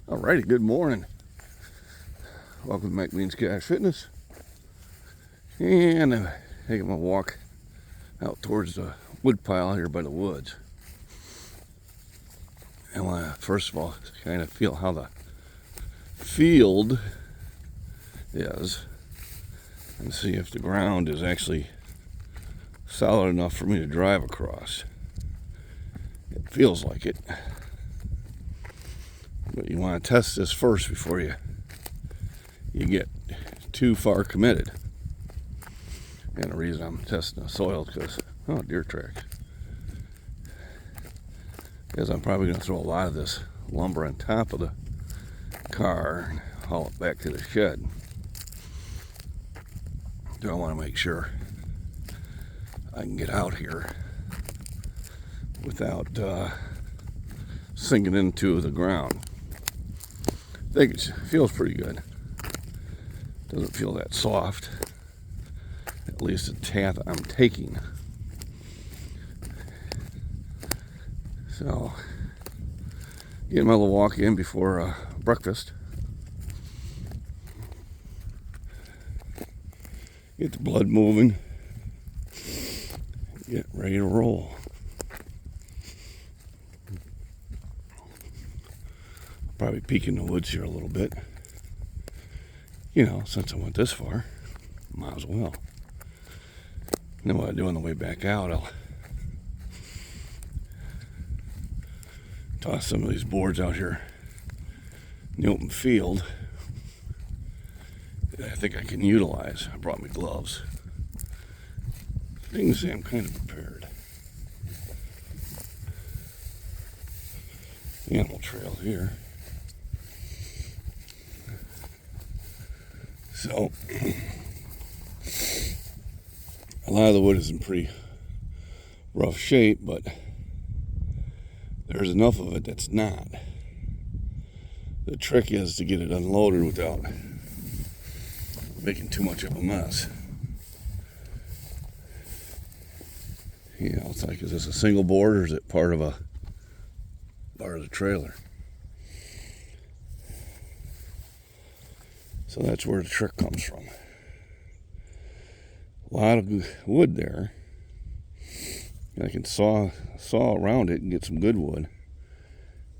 Alrighty, good morning. Welcome to McLean's Cash Fitness. And I'm taking my walk out towards the wood pile here by the woods. I want to first of all kind of feel how the field is and see if the ground is actually solid enough for me to drive across. It feels like it. But you want to test this first before you get too far committed. And the reason I'm testing the soil is because, deer tracks. Because I'm probably going to throw a lot of this lumber on top of the car and haul it back to the shed. So I want to make sure I can get out here without sinking into the ground. I think it feels pretty good. Doesn't feel that soft. At least the path I'm taking. So, get my little walk in before breakfast. Get the blood moving. Get ready to roll. Probably peek in the woods here a little bit. Since I went this far, might as well. And then what I do on the way back out, I'll toss some of these boards out here in the open field that I think I can utilize. I brought my gloves. You can see I'm kind of prepared. Animal trail here. So, a lot of the wood is in pretty rough shape, but there's enough of it that's not. The trick is to get it unloaded without making too much of a mess. It's like, is this a single board or is it part of the trailer? So that's where the trick comes from. A lot of wood there. I can saw around it and get some good wood.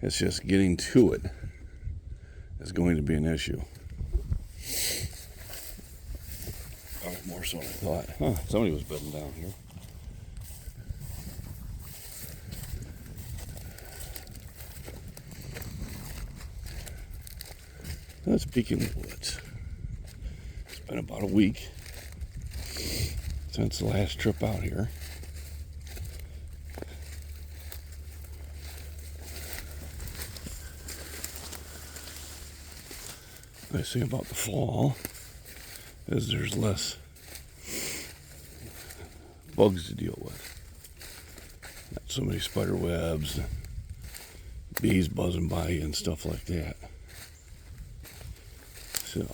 It's just getting to it is going to be an issue. Probably more so than I thought. Somebody was building down here. Let's peek in the woods. It's been about a week since the last trip out here. What I say about the fall is there's less bugs to deal with. Not so many spider webs, bees buzzing by you and stuff like that. So,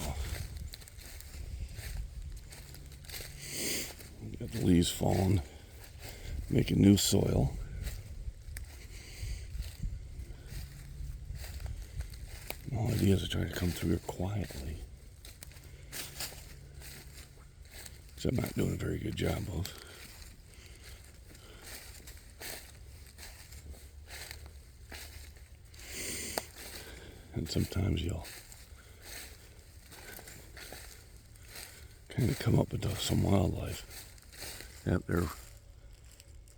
got the leaves falling, making new soil. The whole idea is to try to come through here quietly, which I'm not doing a very good job of. And sometimes you'll kind of come up with some wildlife. Yep,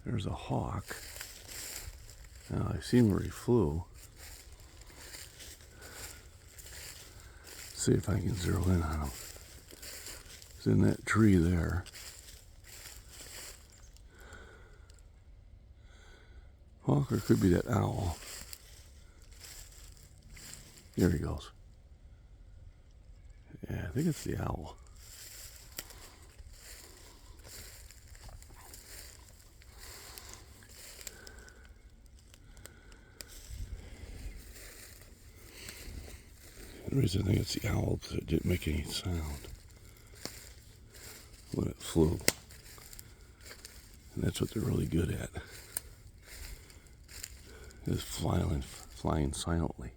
there's a hawk. Now, I've seen where he flew. See if I can zero in on him. He's in that tree there. Hawk, or it could be that owl. There he goes. Yeah, I think it's the owl. The reason I think it's the owl because it didn't make any sound when it flew. And that's what they're really good at. Is flying silently.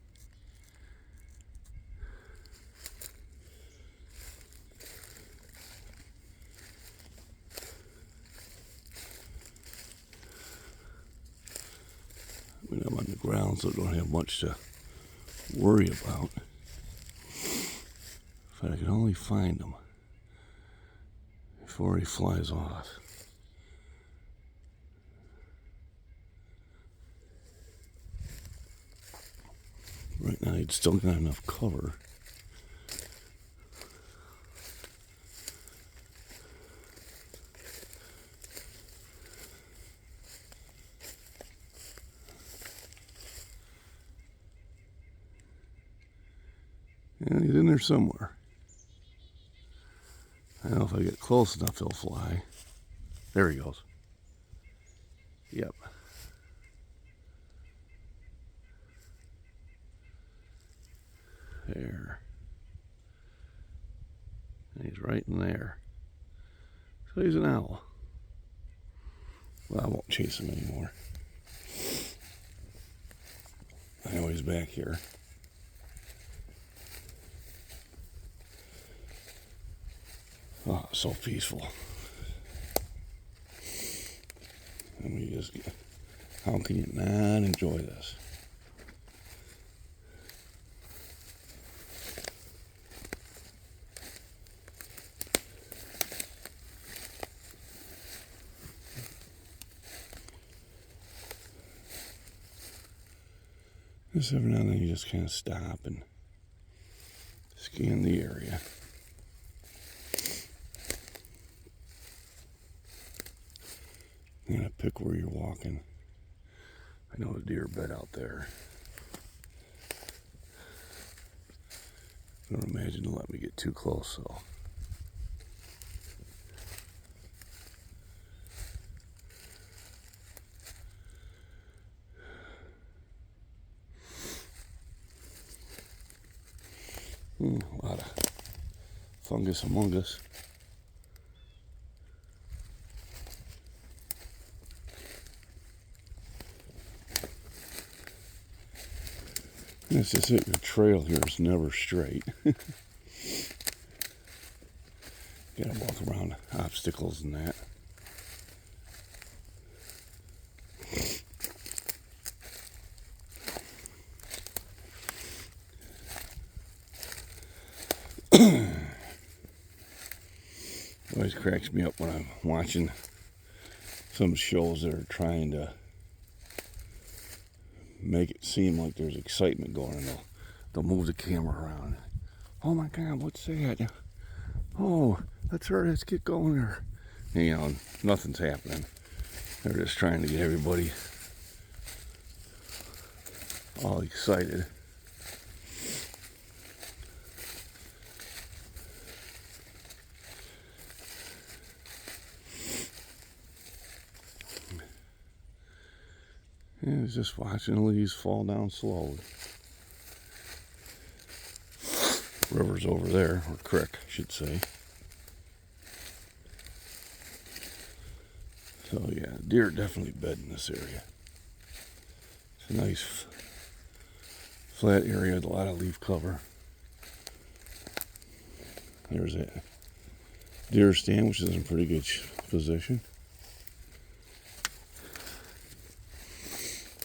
much to worry about. If I could only find him before he flies off. Right now, he'd still got enough cover. And he's in there somewhere. I don't know if I get close enough, he'll fly. There he goes. Yep. There. And he's right in there. So he's an owl. Well, I won't chase him anymore. I know he's back here. Oh, so peaceful. And we just, how can you not enjoy this? Just every now and then you just kind of stop and scan the area. You gotta pick where you're walking. I know a deer bed out there. I don't imagine they'll let me get too close, so. A lot of fungus among us. That's just it, your trail here is never straight. Gotta walk around obstacles and that. It always cracks me up when I'm watching some shows that are trying to make it seem like there's excitement going on. They'll move the camera around. Oh my God, what's that? Oh, let's hurry, let's get going there. You know, nothing's happening. They're just trying to get everybody all excited. Yeah, it's just watching the leaves fall down slowly. River's over there, or creek, I should say. So yeah, deer definitely bed in this area. It's a nice flat area with a lot of leaf cover. There's a deer stand, which is in pretty good position.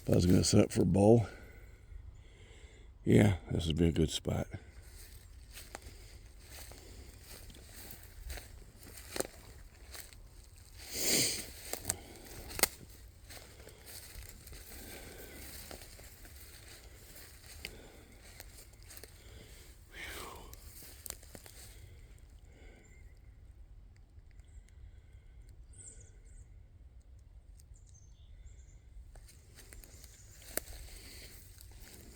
If I was going to set up for a bow, yeah, this would be a good spot.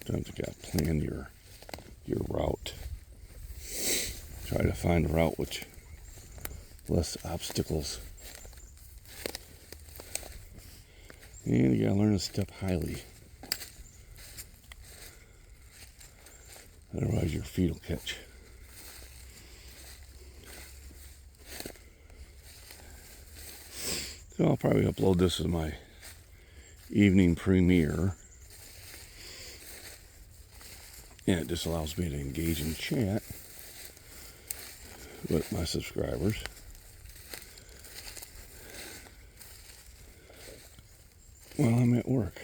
Sometimes you gotta plan your route. Try to find a route with less obstacles. And you gotta learn to step highly. Otherwise your feet will catch. So I'll probably upload this as my evening premiere. And it just allows me to engage in chat with my subscribers. While I'm at work.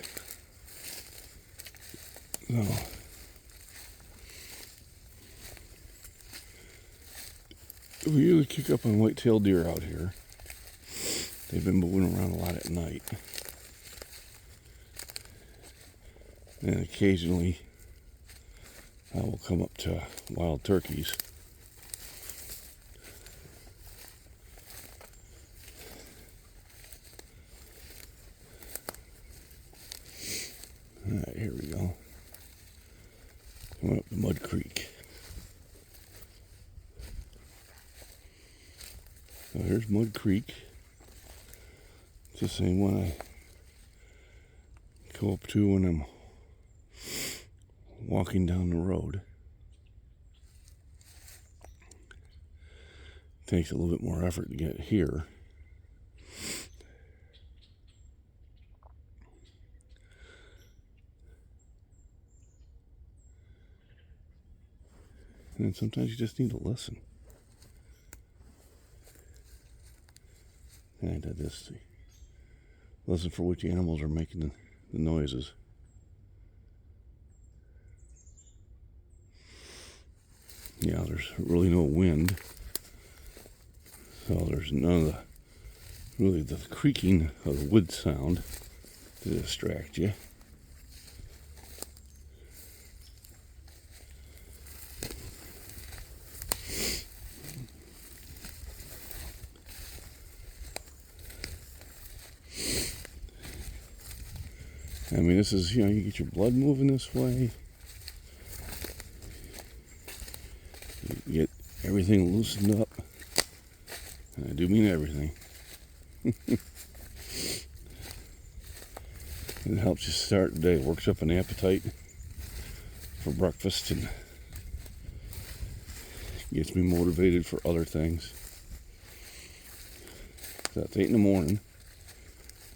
No. We usually kick up on white-tailed deer out here. They've been moving around a lot at night. And occasionally I will come up to wild turkeys. Alright, here we go. Coming up to Mud Creek. So here's Mud Creek. It's the same one I go up to when I'm walking down the road. Takes a little bit more effort to get here. And sometimes you just need to listen. And I did this to listen for which animals are making the noises. Yeah, there's really no wind, so there's none of the creaking of the wood sound to distract you. I mean, this is, you get your blood moving this way. You get everything loosened up. And I do mean everything. It helps you start the day. Works up an appetite for breakfast and gets me motivated for other things. So it's 8 in the morning.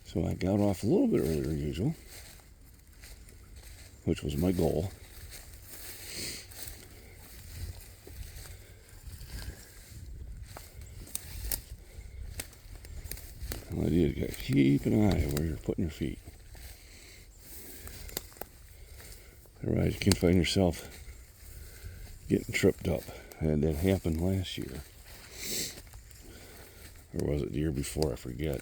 So I got off a little bit earlier than usual, which was my goal. The idea is to keep an eye where you're putting your feet. Otherwise you can find yourself getting tripped up. I had that happen last year. Or was it the year before? I forget.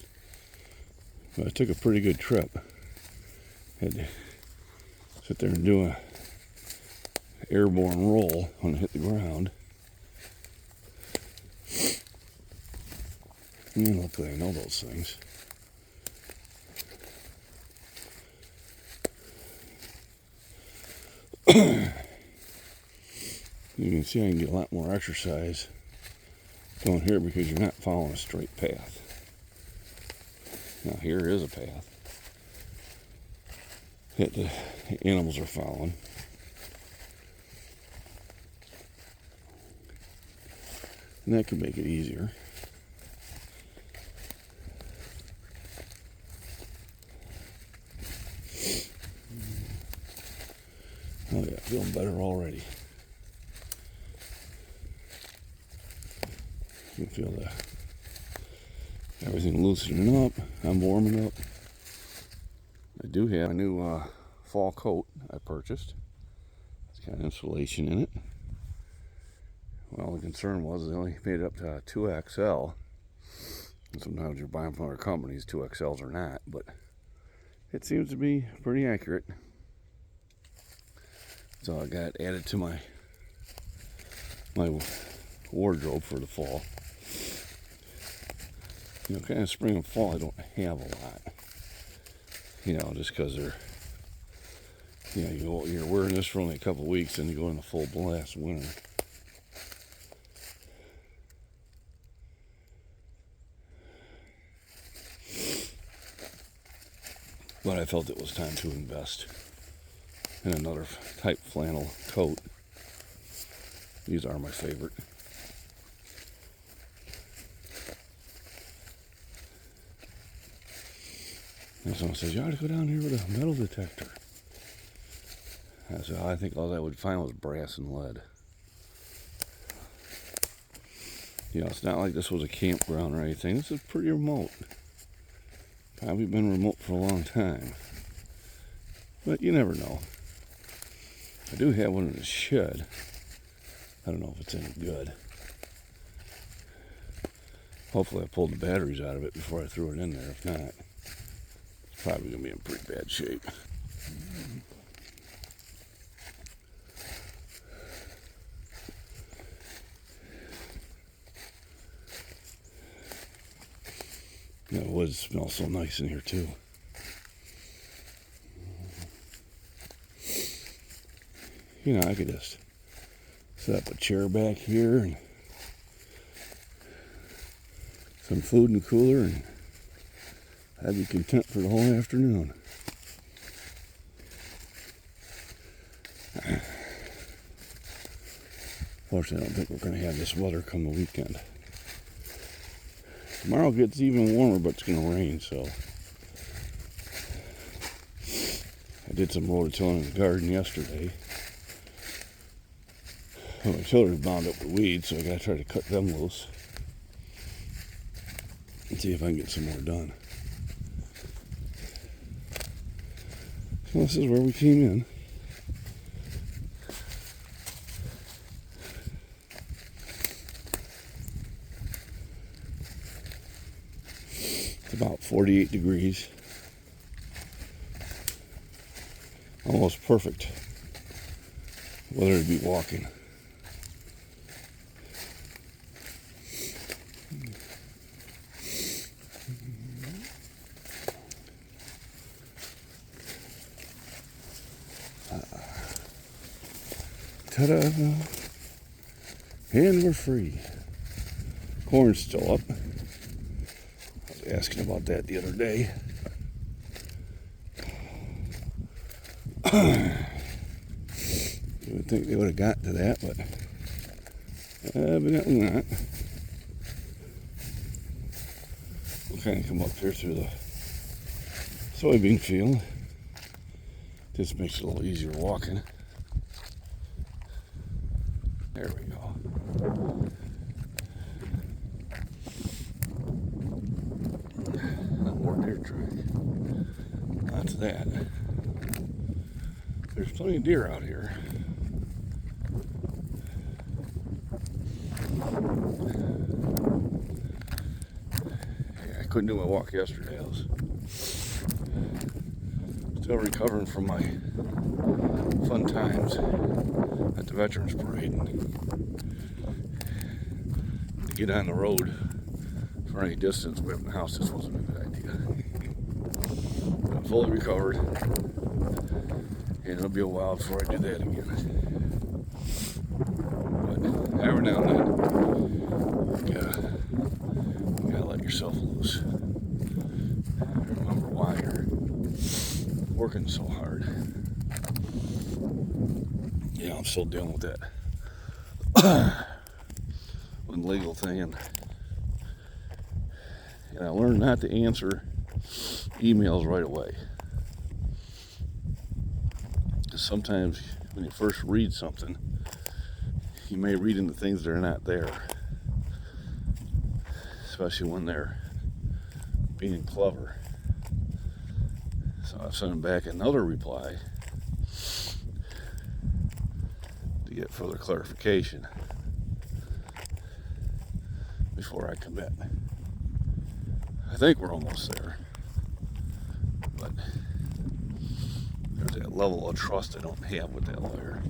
But I took a pretty good trip. Had to sit there and do a airborne roll when I hit the ground. And luckily I know those things. You can see I can get a lot more exercise going here because you're not following a straight path. Now here is a path that the animals are following. And that can make it easier. Oh yeah, feeling better already. You can feel everything loosening up. I'm warming up. I do have a new fall coat I purchased. It's got insulation in it. Well, the concern was they only made it up to 2XL. And sometimes you're buying from other companies, 2XLs are not, but it seems to be pretty accurate. So I got it added to my wardrobe for the fall. Kind of spring and fall I don't have a lot. Just because they're, you're wearing this for only a couple of weeks and you go in the full blast winter. But I felt it was time to invest in another type flannel coat. These are my favorite. And someone says, you ought to go down here with a metal detector. I said, I think all I would find was brass and lead. It's not like this was a campground or anything. This is pretty remote. Probably been remote for a long time. But you never know. I do have one in the shed. I don't know if it's any good. Hopefully I pulled the batteries out of it before I threw it in there. If not, it's probably going to be in pretty bad shape. The wood smells so nice in here too. You know, I could just set up a chair back here and some food in the cooler, and I'd be content for the whole afternoon. Fortunately, I don't think we're going to have this weather come the weekend. Tomorrow gets even warmer, but it's going to rain, so. I did some rototilling in the garden yesterday. Well, my tiller's bound up with weeds, so I got to try to cut them loose and see if I can get some more done. So this is where we came in. It's about 48 degrees. Almost perfect weather to be walking. Ta-da! And we're free. Corn's still up. I was asking about that the other day. You would think they would have got to that, but evidently not. We'll kind of come up here through the soybean field. This makes it a little easier walking. There we go. More deer track. Lots of that. There's plenty of deer out here. Yeah, I couldn't do my walk yesterday. I was still recovering from my fun times at the Veterans Parade. And to get on the road for any distance away from the house just wasn't a good idea. But I'm fully recovered, and it'll be a while before I do that again. But every now and then, you gotta let yourself loose. Remember why you're working so hard. Yeah, I'm still dealing with that one legal thing, and I learned not to answer emails right away. Because sometimes when you first read something, you may read into things that are not there, especially when they're being clever. So I've sent them back another reply to get further clarification before I commit. I think we're almost there, but there's that level of trust I don't have with that lawyer.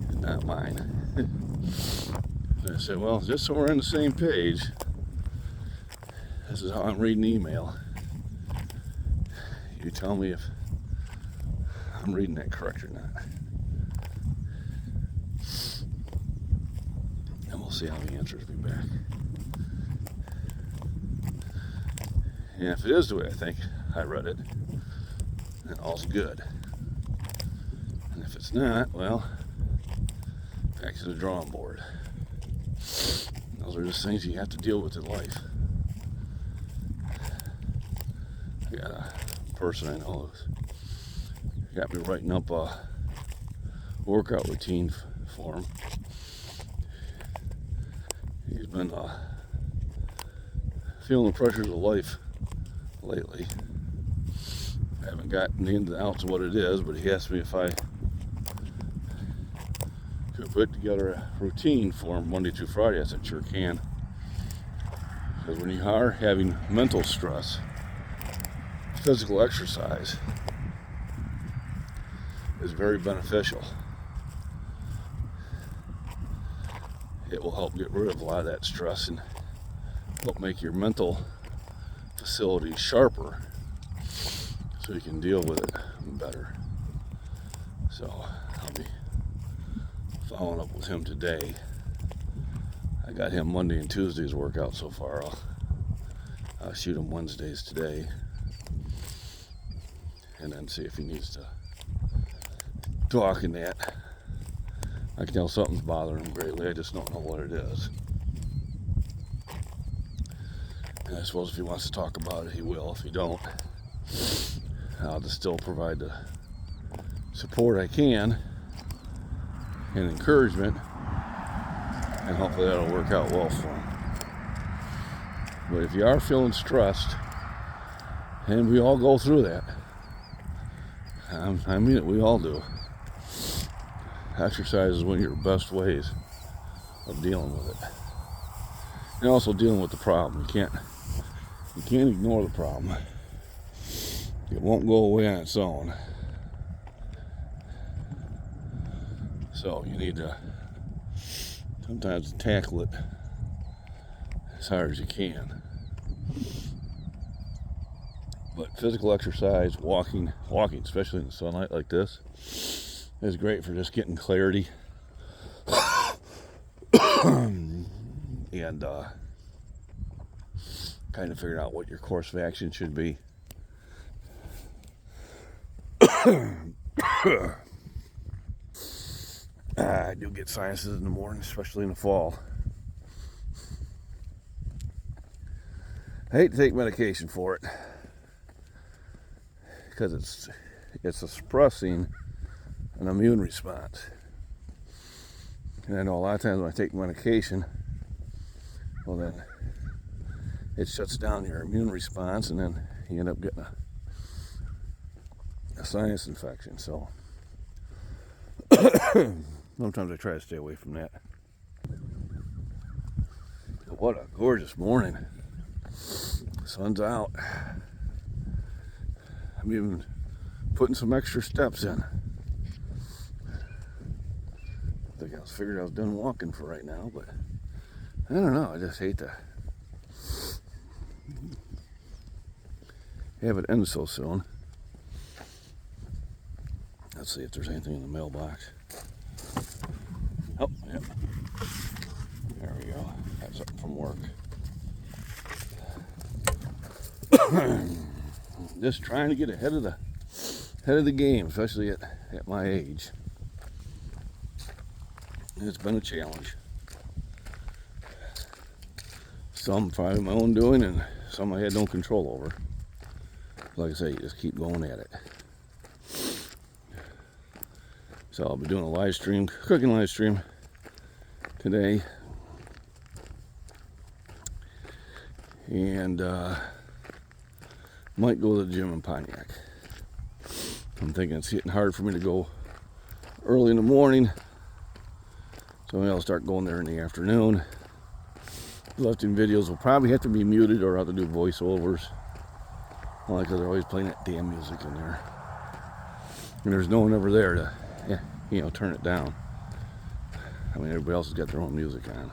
It's not mine. And I said, well, just so we're on the same page, this is how I'm reading the email. You tell me if I'm reading that correct or not. And we'll see how he answers me back. And if it is the way I think I read it, then all's good. And if it's not, well, back to the drawing board. Those are just things you have to deal with in life. I got a person I know who's got me writing up a workout routine for him. He's been feeling the pressures of life lately. I haven't gotten into the outs of what it is, but he asked me if I could put together a routine for him Monday through Friday. I said, sure can. Because when you are having mental stress, physical exercise is very beneficial. It will help get rid of a lot of that stress and help make your mental facility sharper so you can deal with it better. So I'll be following up with him today. I got him Monday and Tuesday's workout so far. I'll shoot him Wednesdays today and then see if he needs to talk in that. I can tell something's bothering him greatly. I just don't know what it is. And I suppose if he wants to talk about it, he will. If he don't, I'll just still provide the support I can and encouragement, and hopefully that'll work out well for him. But if you are feeling stressed, and we all go through that, I mean it, we all do. Exercise is one of your best ways of dealing with it. And also dealing with the problem. You can't ignore the problem. It won't go away on its own. So you need to sometimes tackle it as hard as you can. But physical exercise, walking, especially in the sunlight like this, is great for just getting clarity and kind of figuring out what your course of action should be. I do get sinuses in the morning, especially in the fall. I hate to take medication for it because it's suppressing an immune response. And I know a lot of times when I take medication, well then it shuts down your immune response and then you end up getting a sinus infection. So sometimes I try to stay away from that. But what a gorgeous morning. The sun's out. I'm even putting some extra steps in. I think I figured I was done walking for right now, but I don't know. I just hate to have it end so soon. Let's see if there's anything in the mailbox. Oh, yep. There we go. Got something from work. Just trying to get ahead of the game, especially at my age. It's been a challenge. Some probably my own doing, and some I had no control over. Like I say, you just keep going at it. So I'll be doing a live stream, cooking live stream today. And might go to the gym in Pontiac. I'm thinking it's getting hard for me to go early in the morning. So maybe I'll start going there in the afternoon. Lifting videos will probably have to be muted or I'll have to do voiceovers. Only because they're always playing that damn music in there. And there's no one ever there to, turn it down. I mean, everybody else has got their own music on.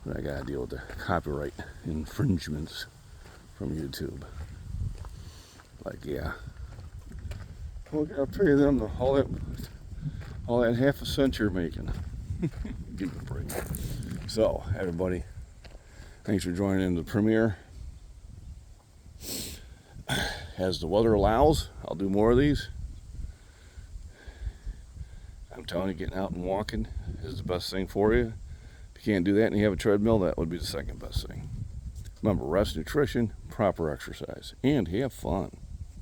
But I gotta deal with the copyright infringements from YouTube. Like, yeah. Well, I'll pay them all that half a cent you're making. Give me a break. So, everybody, thanks for joining in the premiere. As the weather allows, I'll do more of these. I'm telling you, getting out and walking is the best thing for you. If you can't do that and you have a treadmill, that would be the second best thing. Remember, rest, nutrition, proper exercise, and have fun.